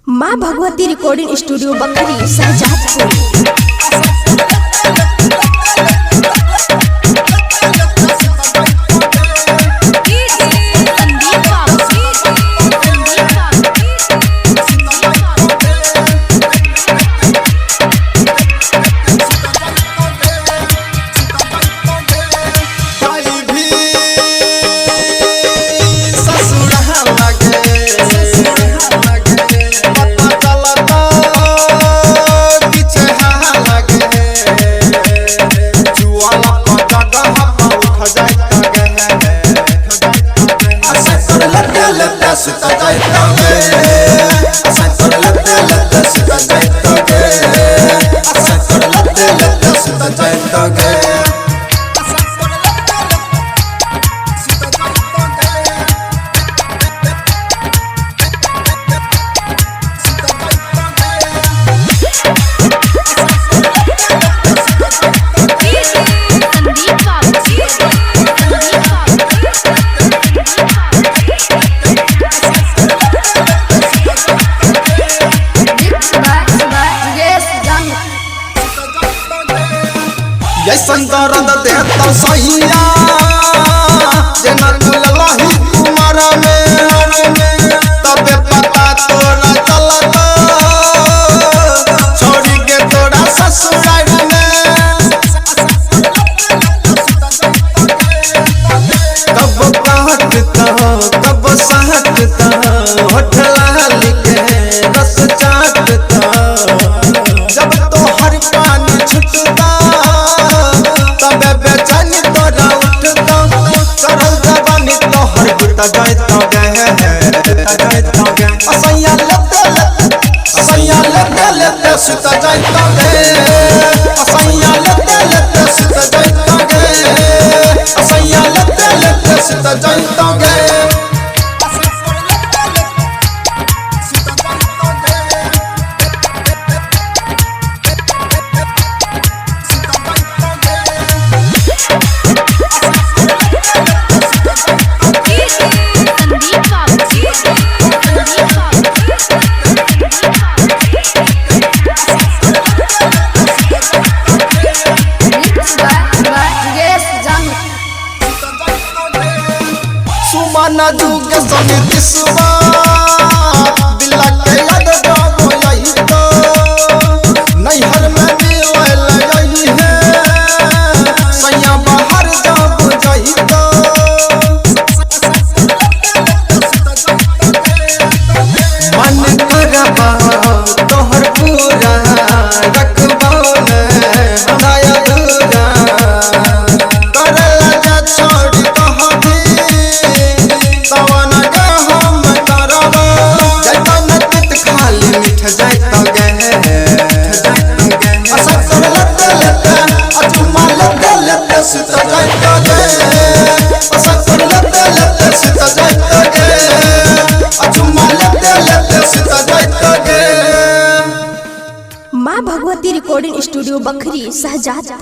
माँ Bhagwati recording studio Bakhri Shahzadpur. दर्द देता सैया जना ललही तुम्हारा में तबे पता तोरा चलता छोड़ी के तोरा ससुराल में कब कहता कब सहता होठला लिखे रस चाटता जब तो हर पानी छुटता सुता जाता गे असैया लेते सुता जाता गे असैया लेते सुता जाता गे सुमना जुग समिति सुबा दिला के याद जागो यही तो नैहर में मिले लगी है सैया बाहर जागो यही तो मन करबा तोहर पूरा रखबा हमारा अधूरा करला जा छोड़ माँ भगवती रिकॉर्डिंग स्टूडियो बखरी शहजादपुर।